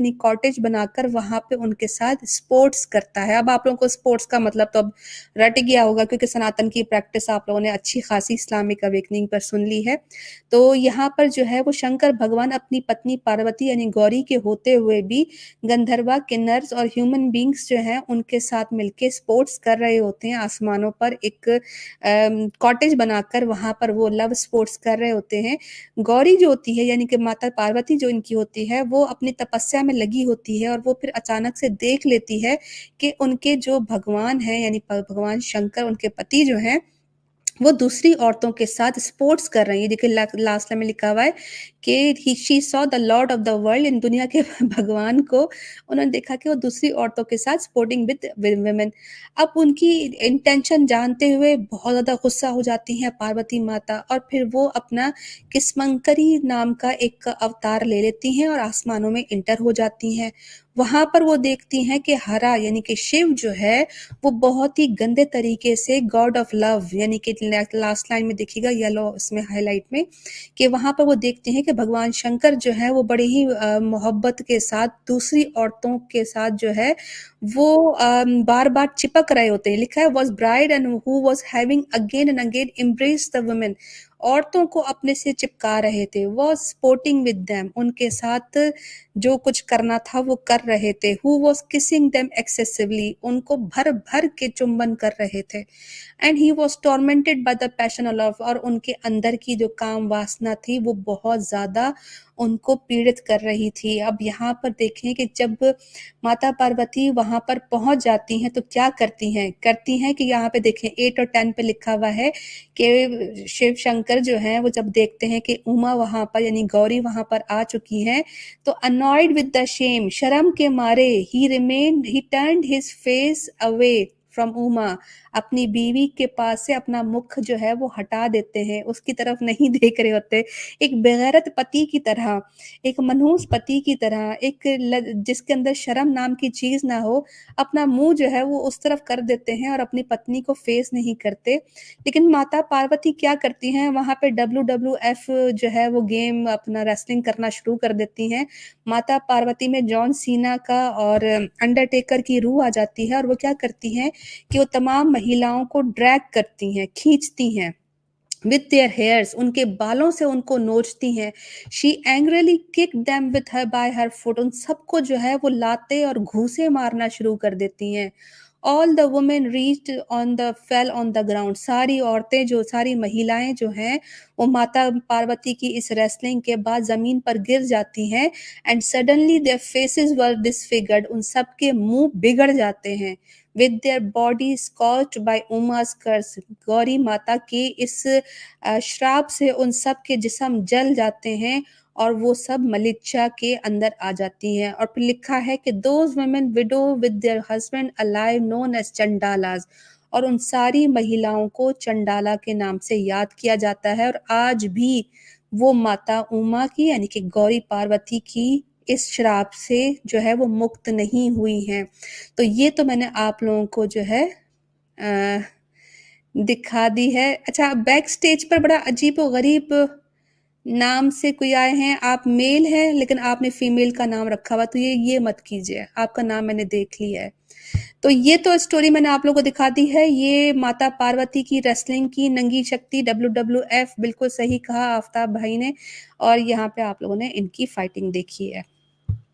अपनी कॉटेज बनाकर वहाँ पे उनके साथ स्पोर्ट्स करता है। अब आप लोगों को स्पोर्ट्स का मतलब तो अब रट गया होगा क्योंकि सनातन की प्रैक्टिस आप लोगों ने अच्छी खासी इस्लामिक अवेकनिंग पर सुन ली है। तो यहाँ पर जो है वो शंकर भगवान अपनी पत्नी पार्वती यानी गौरी के होते हुए भी गंधर्वा, किन्नर्स और ह्यूमन बीइंग्स जो हैं उनके साथ मिलके स्पोर्ट्स कर रहे होते हैं आसमानों पर एक कॉटेज बनाकर वहाँ पर वो लव स्पोर्ट्स कर रहे होते हैं। गौरी जो होती है यानी कि माता पार्वती जो इनकी होती है वो अपनी तपस्या में लगी होती है और वो फिर अचानक से देख लेती है कि उनके जो भगवान हैं यानी भगवान शंकर उनके पति जो हैं वो दूसरी औरतों के साथ स्पोर्ट्स कर रही है। देखिए लास्ट लाइन में लिखा हुआ है कि he she saw the lord of the world इन दुनिया के भगवान को उन्होंने देखा कि वो दूसरी औरतों के साथ स्पोर्टिंग विद वुमेन। अब उनकी इंटेंशन जानते हुए बहुत ज़्यादा गुस्सा हो जाती हैं पार्वती माता और फिर वो अपना किस्मंकरी नाम का एक अवतार ले लेती हैं और आसमानों में इंटर हो जाती हैं। वहाँ पर वो देखती हैं कि हरा यानी कि शिव जो है वो बहुत ही गंदे तरीके से गॉड ऑफ लव यानी कि लास्ट लाइन में देखिएगा येलो इसमें हाईलाइट में कि वहां पर वो देखते हैं कि भगवान शंकर जो है वो बड़े ही मोहब्बत के साथ दूसरी औरतों के साथ जो है वो बार बार चिपक रहे होते हैं। लिखा है was bride and who was having again and again embrace the women. औरतों को अपने से चिपका रहे थे। वॉज स्पोर्टिंग विद देम उनके साथ जो कुछ करना था वो कर रहे थे। Who was kissing them excessively उनको भर भर के चुंबन कर रहे थे। And he was tormented by the passion of love और उनके अंदर की जो काम वासना थी वो बहुत ज्यादा उनको पीड़ित कर रही थी। अब यहाँ पर देखें कि जब माता पार्वती वहां पर पहुंच जाती हैं तो क्या करती हैं कि यहाँ पे देखें 8 और 10 पे लिखा हुआ है कि शिव शंकर जो हैं वो जब देखते हैं कि उमा वहां पर यानी गौरी वहां पर आ चुकी हैं तो अनॉयड विद द शेम शर्म के मारे ही turned his face away from Uma अपनी बीवी के पास से अपना मुख जो है वो हटा देते हैं, उसकी तरफ नहीं देख रहे होते। एक बेगैरत पति की तरह, एक मनहूस पति की तरह, जिसके अंदर शर्म नाम की चीज ना हो, अपना मुंह जो है वो उस तरफ कर देते हैं और अपनी पत्नी को फेस नहीं करते। लेकिन माता पार्वती क्या करती हैं वहां पे WWF जो है वो गेम अपना रेसलिंग करना शुरू कर देती हैं। माता पार्वती में जॉन सीना का और अंडरटेकर की रूह आ जाती है और वो क्या करती हैं कि वो तमाम महिलाओं को ड्रैग करती हैं, खींचती हैं विथ देयर हेयर्स उनके बालों से उनको नोचती हैं। She angrily kick them with her by her foot उन सबको जो है वो लाते और घूंसे मारना शुरू कर देती हैं। All the women reached on the fell on the ground सारी औरतें जो सारी महिलाएं जो हैं वो माता पार्वती की इस रेसलिंग के बाद जमीन पर गिर जाती हैं। And suddenly their faces were disfigured उन सब के मुंह बिगड़ जाते हैं। With their body scorched by Uma's curse Gauri माता की इस श्राप से उन सब के जिस्म जल जाते हैं और वो सब मलिच्चा के अंदर आ जाती हैं। और फिर लिखा है कि those women widow with their husband alive known as chandalas और उन सारी महिलाओं को चंडाला के नाम से याद किया जाता है। और आज भी वो माता उमा की यानी कि गौरी पार्वती की इस श्राप से जो है वो मुक्त नहीं हुई हैं। तो ये तो मैंने आप लोगों को जो है अ, दिखा दी है। अच्छा बैक स्टेज पर बड़ा अजीब व गरीब नाम से कोई आए हैं। आप मेल हैं लेकिन आपने फीमेल का नाम रखा हुआ तो ये मत कीजिए। आपका नाम मैंने देख लिया है। तो ये तो स्टोरी मैंने आप लोगों को दिखा दी है। ये माता पार्वती की रेसलिंग की नंगी शक्ति WWF बिल्कुल सही कहा आफ्ताब भाई ने। और यहाँ पे आप लोगों ने इनकी फाइटिंग देखी है।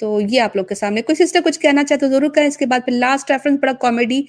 तो ये आप लोग के सामने कोई सिस्टर कुछ कहना चाहते हो जरूर कहें। इसके बाद फिर लास्ट रेफरेंस बड़ा कॉमेडी